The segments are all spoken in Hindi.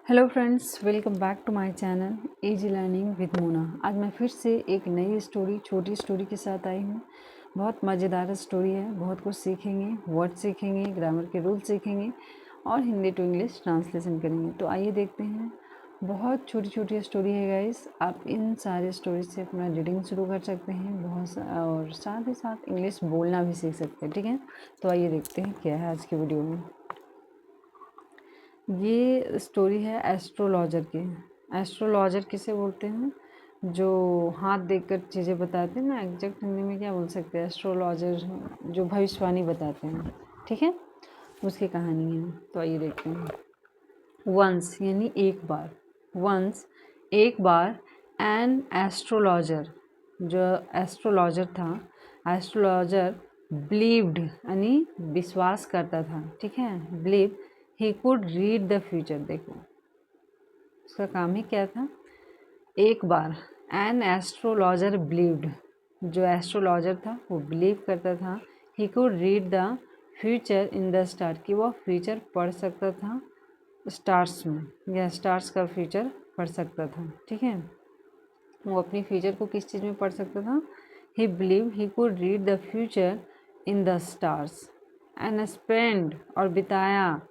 Hello friends, welcome back to my channel easy learning with Mona. आज मैं फिर से एक नई छोटी स्टोरी के साथ आई हूँ। बहुत मज़ेदार स्टोरी है, बहुत कुछ सीखेंगे, वर्ड सीखेंगे, ग्रामर के रूल सीखेंगे और हिंदी टू इंग्लिश ट्रांसलेशन करेंगे। तो आइए देखते हैं। बहुत छोटी स्टोरी है गाइस। आप इन सारे स्टोरी से अपना रीडिंग शुरू कर सकते हैं और साथ ही साथ इंग्लिश बोलना भी सीख सकते हैं। ठीक है, तो आइए देखते हैं क्या है आज के वीडियो में। ये स्टोरी है एस्ट्रोलॉजर की। एस्ट्रोलॉजर किसे बोलते हैं? जो हाथ देखकर चीज़ें बताते हैं ना, एग्जैक्ट हिंदी में क्या बोल सकते हैं? एस्ट्रोलॉजर जो भविष्यवाणी बताते हैं। ठीक है, उसकी कहानी है। तो आइए देखते हैं। वंस यानी एक बार, वंस एक बार एन एस्ट्रोलॉजर, जो एस्ट्रोलॉजर था, एस्ट्रोलॉजर बिलीव्ड यानी विश्वास करता था। ठीक है, believe he could read the future. देखो उसका काम ही क्या था। एक बार एन एस्ट्रोलॉजर बिलीव्ड, जो एस्ट्रोलॉजर था वो बिलीव करता था, ही could read the future in the star, कि वह फ्यूचर पढ़ सकता था स्टार्स में, या स्टार्स का फ्यूचर पढ़ सकता था। ठीक है, वो अपनी फ्यूचर को किस चीज़ में पढ़ सकता था? He believe he could read the future in the stars and spend, और बिताया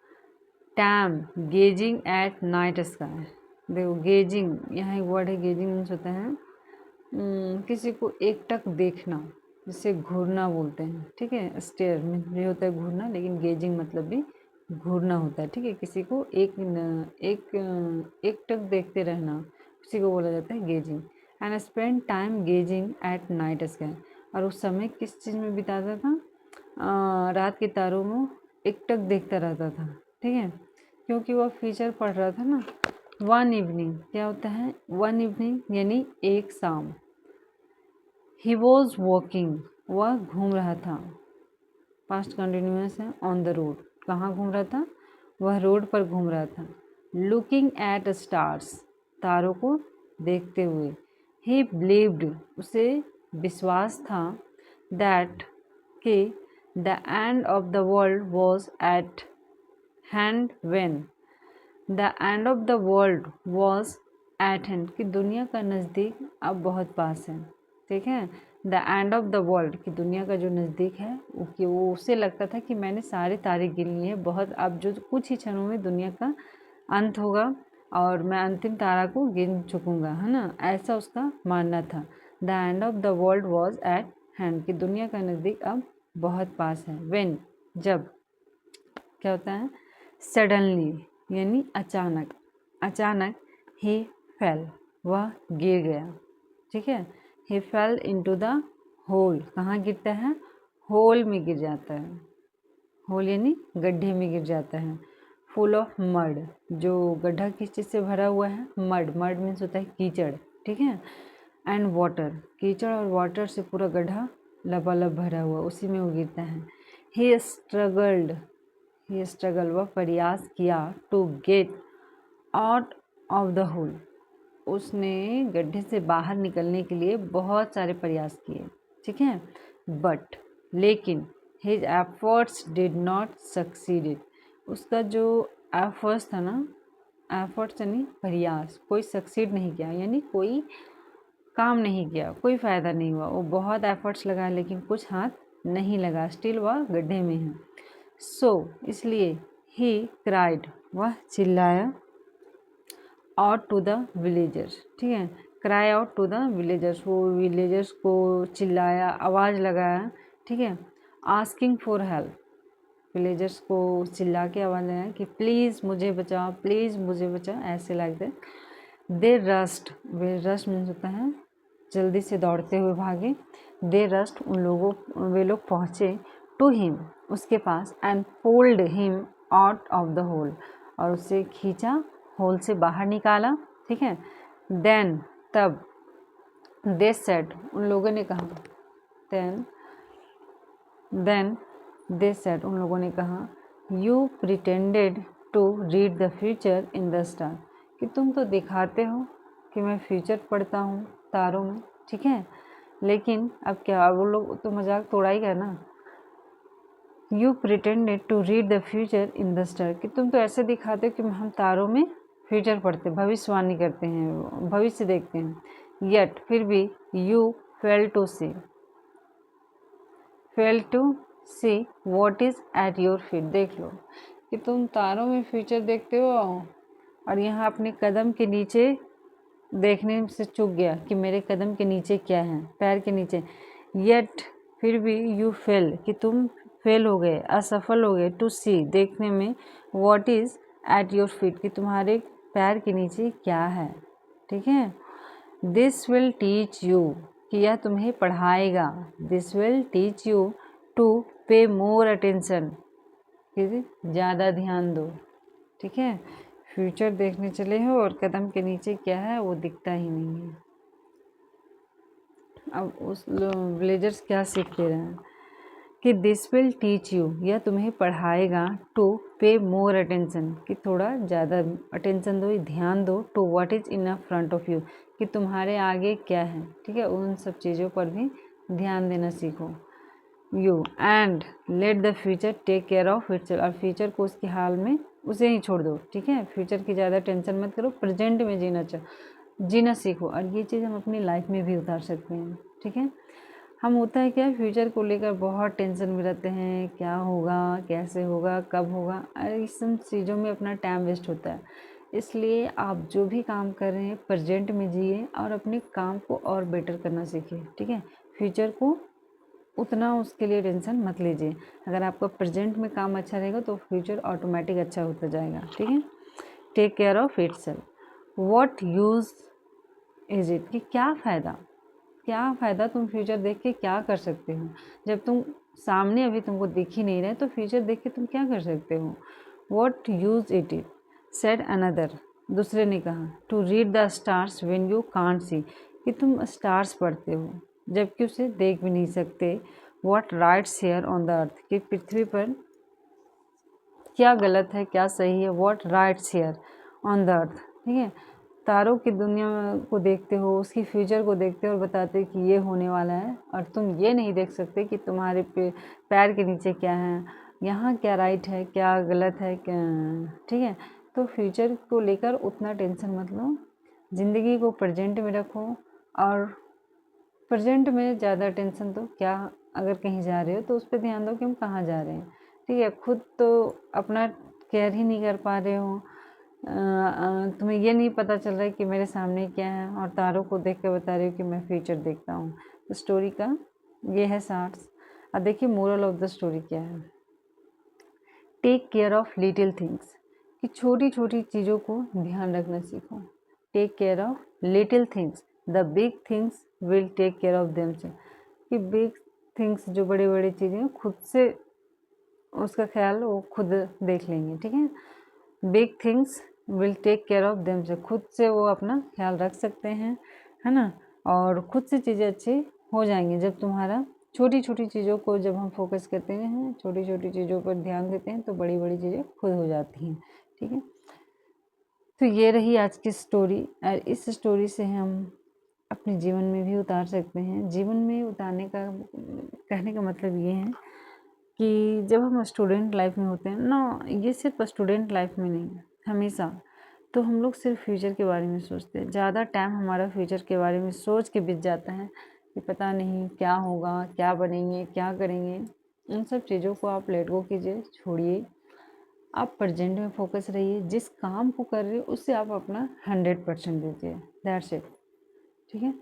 time gazing at night sky. देखो गेजिंग, यहाँ एक वर्ड है, गेजिंग मीन्स होता है किसी को एकटक देखना, जिसे घूरना बोलते हैं। ठीक है, स्टेयर में भी होता है घूरना, लेकिन गेजिंग मतलब भी घूरना होता है। ठीक है, किसी को एकटक देखते रहना, उसी को बोला जाता है gazing. And spend time gazing at night sky, और उस समय किस चीज़ में बिताता था? रात के तारों में एकटक देखता रहता था। ठीक है, क्योंकि वह फ्यूचर पढ़ रहा था ना। वन इवनिंग क्या होता है? वन इवनिंग यानी एक शाम। ही वॉज वॉकिंग, वह घूम रहा था। पास्ट कंटिन्यूअस है। ऑन द रोड, कहाँ घूम रहा था? वह रोड पर घूम रहा था। लुकिंग एट स्टार्स, तारों को देखते हुए। ही बिलीव्ड, उसे विश्वास था, दैट कि the end of the world was at hand when the end of the world was at hand, कि दुनिया का नज़दीक अब बहुत पास है। ठीक है, the end of the world, कि दुनिया का जो नज़दीक है, कि वो उसे लगता था कि मैंने सारे तारे गिन लिए बहुत, अब जो कुछ ही क्षणों में दुनिया का अंत होगा और मैं अंतिम तारा को गिन चुकूँगा, है ना, ऐसा उसका मानना था। The end of the world was at hand, कि दुनिया का नज़दीक अब बहुत पास है। व्हेन, जब, क्या होता है? सडनली यानी अचानक, अचानक ही फेल, वह गिर गया। ठीक है, ही फेल इनटू द होल, कहाँ गिरता है? होल में गिर जाता है। होल यानी गड्ढे में गिर जाता है। फुल ऑफ मड, जो गड्ढा किस चीज़ से भरा हुआ है? मड, मड मीन्स होता है कीचड़। ठीक है, एंड वाटर, कीचड़ और वाटर से पूरा गड्ढा लबालब भरा हुआ, उसी में वो गिरता है। ही स्ट्रगल्ड, ही स्ट्रगल, वह प्रयास किया, to get out of the hole, उसने गड्ढे से बाहर निकलने के लिए बहुत सारे प्रयास किए। ठीक है, बट, लेकिन, his efforts did not succeeded, उसका जो एफर्ट्स था ना, एफर्ट्स यानी प्रयास, कोई सक्सीड नहीं किया, यानी कोई काम नहीं किया, कोई फ़ायदा नहीं हुआ। वो बहुत एफर्ट्स लगाया लेकिन कुछ हाथ नहीं लगा, स्टिल वह गड्ढे में है। सो इसलिए ही क्राइड, वह चिल्लाया, आउट टू द विलेजर्स। ठीक है, cry out to the villagers, वो विलेजर्स को चिल्लाया, आवाज़ लगाया। ठीक है, आस्किंग फॉर हेल्प, विलेजर्स को चिल्ला के आवाज़ लगाया कि प्लीज़ मुझे बचाओ, प्लीज़ मुझे बचाओ, ऐसे लगते। दे रस्ट, वे रस्ट मीन्स होता है जल्दी से दौड़ते हुए भागे। दे रस्ट, वे लोग पहुँचे, टू हिम, उसके पास, and pulled him out of the hole, और उसे खींचा, होल से बाहर निकाला। ठीक है, देन, तब, दे सेड, उन लोगों ने कहा, देन दे सेड, उन लोगों ने कहा, you pretended to read the future in the star, कि तुम तो दिखाते हो कि मैं फ्यूचर पढ़ता हूँ तारों में। ठीक है, लेकिन अब क्या, वो लोग तो मजाक तोड़ा ही गया ना। You pretended to read the future in the star, कि तुम तो ऐसे दिखाते हो कि हम तारों में फ्यूचर पढ़ते, भविष्यवाणी करते हैं, भविष्य देखते हैं। येट फिर भी you fail to see what is at your feet. देख लो कि तुम तारों में फ्यूचर देखते हो और यहाँ अपने कदम के नीचे देखने से चूक गया कि मेरे कदम के नीचे क्या है, पैर के नीचे। येट फिर भी यू फेल कि तुम फेल हो गए, असफल हो गए, टू सी देखने में, what is at your feet कि तुम्हारे पैर के नीचे क्या है। ठीक है। दिस विल टीच यू कि यह तुम्हें पढ़ाएगा, this will teach you to pay more attention कि ज़्यादा ध्यान दो। ठीक है। फ्यूचर देखने चले हो और कदम के नीचे क्या है वो दिखता ही नहीं है। अब उस विलेजर्स क्या सीख ले रहे हैं कि दिस विल टीच यू यह तुम्हें पढ़ाएगा, टू पे मोर अटेंशन कि थोड़ा ज़्यादा अटेंशन दो, ध्यान दो, to what is in front of you कि तुम्हारे आगे क्या है। ठीक है। उन सब चीज़ों पर भी ध्यान देना सीखो। You and let the future take care of itself और फ्यूचर को उसके हाल में उसे ही छोड़ दो। ठीक है। फ्यूचर की ज़्यादा टेंशन मत करो, प्रेजेंट में जीना सीखो। और ये चीज़ हम अपनी लाइफ में भी उतार सकते हैं। ठीक है। हम होता है क्या, फ्यूचर को लेकर बहुत टेंशन में रहते हैं, क्या होगा, कैसे होगा, कब होगा, अरे इस सब चीज़ों में अपना टाइम वेस्ट होता है। इसलिए आप जो भी काम कर रहे हैं प्रेजेंट में जिए और अपने काम को और बेटर करना सीखिए। ठीक है। फ्यूचर को उतना उसके लिए टेंशन मत लीजिए। अगर आपका प्रेजेंट में काम अच्छा रहेगा तो फ्यूचर ऑटोमेटिक अच्छा होता जाएगा। ठीक है। Take care of itself, what use is it कि क्या फ़ायदा तुम फ्यूचर देख के क्या कर सकते हो। जब तुम सामने अभी तुमको दिख ही नहीं रहे तो फ्यूचर देख के तुम क्या कर सकते हो। What use it said another दूसरे ने कहा, to read the stars when you can't see कि तुम स्टार्स पढ़ते हो जबकि उसे देख भी नहीं सकते। What rights here on the earth कि पृथ्वी पर क्या गलत है क्या सही है। What rights here on the earth. ठीक है। तारों की दुनिया को देखते हो, उसकी फ्यूचर को देखते हो और बताते हो कि ये होने वाला है और तुम ये नहीं देख सकते कि तुम्हारे पैर के नीचे क्या है, यहाँ क्या राइट है क्या गलत है क्या। ठीक है। तो फ्यूचर को लेकर उतना टेंशन मत लो, ज़िंदगी को प्रेजेंट में रखो और प्रेजेंट में ज़्यादा टेंशन तो क्या, अगर कहीं जा रहे हो तो उस पर ध्यान दो कि हम कहाँ जा रहे हैं। ठीक है। खुद तो अपना केयर ही नहीं कर पा रहे हो, तुम्हें ये नहीं पता चल रहा है कि मेरे सामने क्या है और तारों को देख के बता रही हो कि मैं फ्यूचर देखता हूँ। तो स्टोरी का ये है सार्स। अब देखिए मोरल ऑफ द स्टोरी क्या है। Take care of little things कि छोटी छोटी चीज़ों को ध्यान रखना सीखो। Take care of little things, the big things will take care of themselves कि बिग थिंग्स जो बड़ी बड़ी चीज़ें खुद से उसका ख्याल वो खुद देख लेंगे। ठीक है। Big things will take care of themselves खुद से वो अपना ख्याल रख सकते हैं, है ना। और खुद से चीज़ें अच्छी हो जाएंगी जब तुम्हारा छोटी छोटी चीज़ों को जब हम फोकस करते हैं, छोटी छोटी चीज़ों पर ध्यान देते हैं तो बड़ी बड़ी चीज़ें खुद हो जाती हैं। ठीक है। तो ये रही आज की स्टोरी और इस स्टोरी से हम अपने जीवन में भी उतार सकते हैं। जीवन में उतारने का कहने का मतलब ये है कि जब हम स्टूडेंट लाइफ में होते हैं ना, ये सिर्फ स्टूडेंट लाइफ में नहीं, हमेशा तो हम लोग सिर्फ फ्यूचर के बारे में सोचते हैं। ज़्यादा टाइम हमारा फ्यूचर के बारे में सोच के बीत जाता है कि पता नहीं क्या होगा, क्या बनेंगे, क्या करेंगे। उन सब चीज़ों को आप लेट गो कीजिए, छोड़िए। आप प्रेजेंट में फोकस रहिए, जिस काम को कर रहे हो उससे आप अपना 100% दीजिए। That's it. ठीक है।